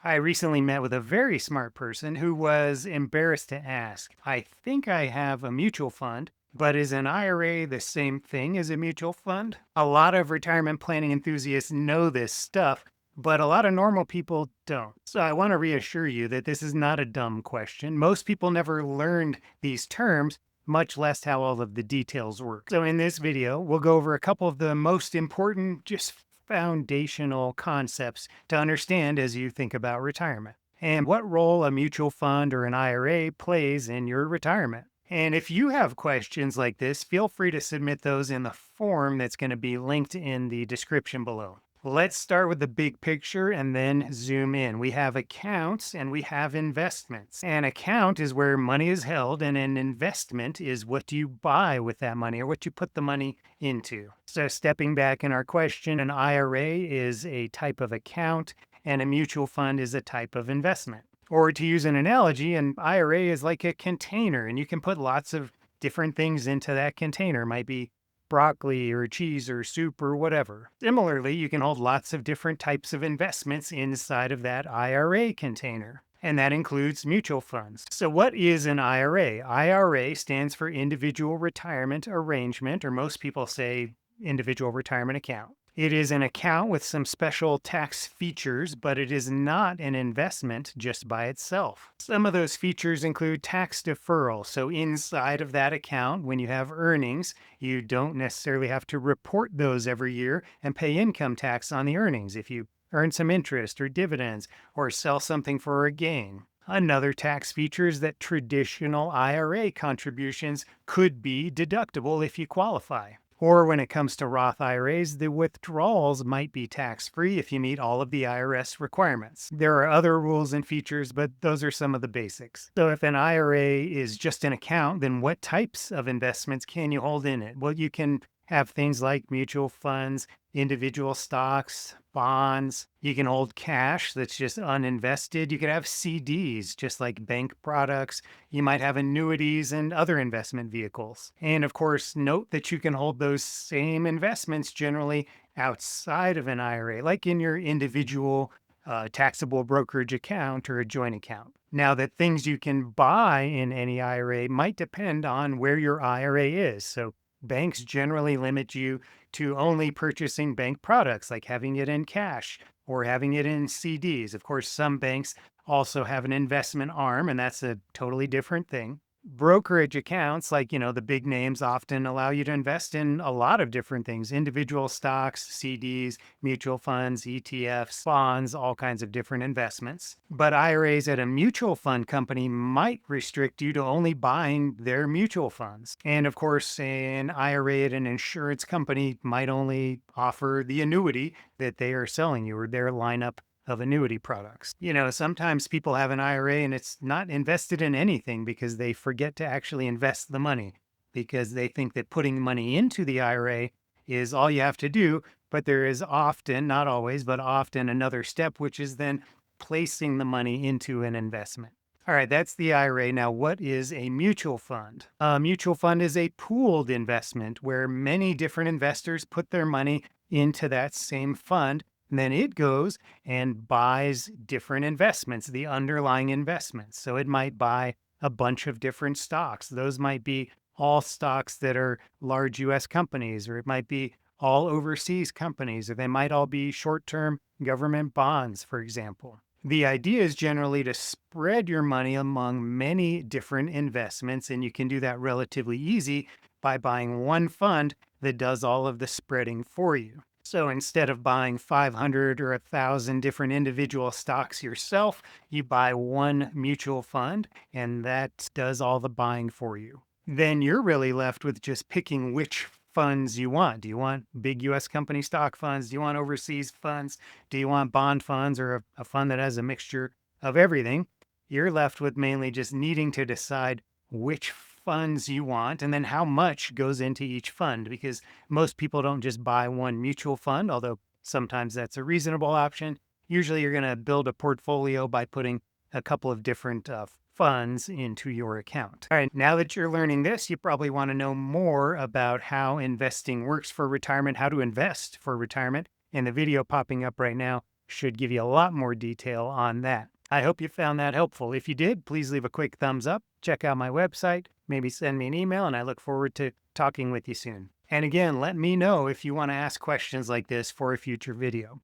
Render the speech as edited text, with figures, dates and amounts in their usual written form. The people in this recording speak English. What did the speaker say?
I recently met with a very smart person who was embarrassed to ask, I think I have a mutual fund, but is an IRA the same thing as a mutual fund? A lot of retirement planning enthusiasts know this stuff, but a lot of normal people don't. So I want to reassure you that this is not a dumb question. Most people never learned these terms, much less how all of the details work. So in this video, we'll go over a couple of the most important, just foundational concepts to understand as you think about retirement and what role a mutual fund or an IRA plays in your retirement. And if you have questions like this, feel free to submit those in the form that's going to be linked in the description below. Let's start with the big picture and then zoom in. We have accounts and we have investments. An account is where money is held, and an investment is what you buy with that money or what you put the money into. So, stepping back in our question, an IRA is a type of account and a mutual fund is a type of investment. Or to use an analogy, an IRA is like a container, and you can put lots of different things into that container. It might be broccoli or cheese or soup or whatever. Similarly, you can hold lots of different types of investments inside of that IRA container. And that includes mutual funds. So, what is an IRA? IRA stands for Individual Retirement Arrangement, or most people say Individual Retirement Account. It is an account with some special tax features, but it is not an investment just by itself. Some of those features include tax deferral. So, inside of that account, when you have earnings, you don't necessarily have to report those every year and pay income tax on the earnings if you earn some interest or dividends or sell something for a gain. Another tax feature is that traditional IRA contributions could be deductible if you qualify. Or when it comes to Roth IRAs, the withdrawals might be tax-free if you meet all of the IRS requirements. There are other rules and features, but those are some of the basics. So if an IRA is just an account, then what types of investments can you hold in it? Well, you can have things like mutual funds, individual stocks, bonds. You can hold cash that's just uninvested. You could have CDs, just like bank products. You might have annuities and other investment vehicles. And of course, note that you can hold those same investments generally outside of an IRA, like in your individual taxable brokerage account or a joint account. Now, that things you can buy in any IRA might depend on where your IRA is. So, banks generally limit you to only purchasing bank products, like having it in cash or having it in CDs. Of course, some banks also have an investment arm, and that's a totally different thing. Brokerage accounts, like, the big names often allow you to invest in a lot of different things: individual stocks, CDs, mutual funds, ETFs, bonds, all kinds of different investments. But IRAs at a mutual fund company might restrict you to only buying their mutual funds. And of course, an IRA at an insurance company might only offer the annuity that they are selling you or their lineup of annuity products. Sometimes people have an IRA and it's not invested in anything because they forget to actually invest the money because they think that putting money into the IRA is all you have to do. But there is often, not always, but often another step, which is then placing the money into an investment. All right, that's the IRA. Now, what is a mutual fund? A mutual fund is a pooled investment where many different investors put their money into that same fund. And then it goes and buys different investments, the underlying investments. So it might buy a bunch of different stocks. Those might be all stocks that are large US companies, or it might be all overseas companies, or they might all be short-term government bonds, for example. The idea is generally to spread your money among many different investments, and you can do that relatively easy by buying one fund that does all of the spreading for you. So instead of buying 500 or 1,000 different individual stocks yourself, you buy one mutual fund and that does all the buying for you. Then you're really left with just picking which funds you want. Do you want big US company stock funds? Do you want overseas funds? Do you want bond funds or a fund that has a mixture of everything? You're left with mainly just needing to decide which funds you want and then how much goes into each fund, because most people don't just buy one mutual fund, although sometimes that's a reasonable option. Usually you're going to build a portfolio by putting a couple of different funds into your account. All right, now that you're learning this, you probably want to know more about how investing works for retirement, how to invest for retirement. And the video popping up right now should give you a lot more detail on that. I hope you found that helpful. If you did, please leave a quick thumbs up, check out my website, maybe send me an email, and I look forward to talking with you soon. And again, let me know if you want to ask questions like this for a future video.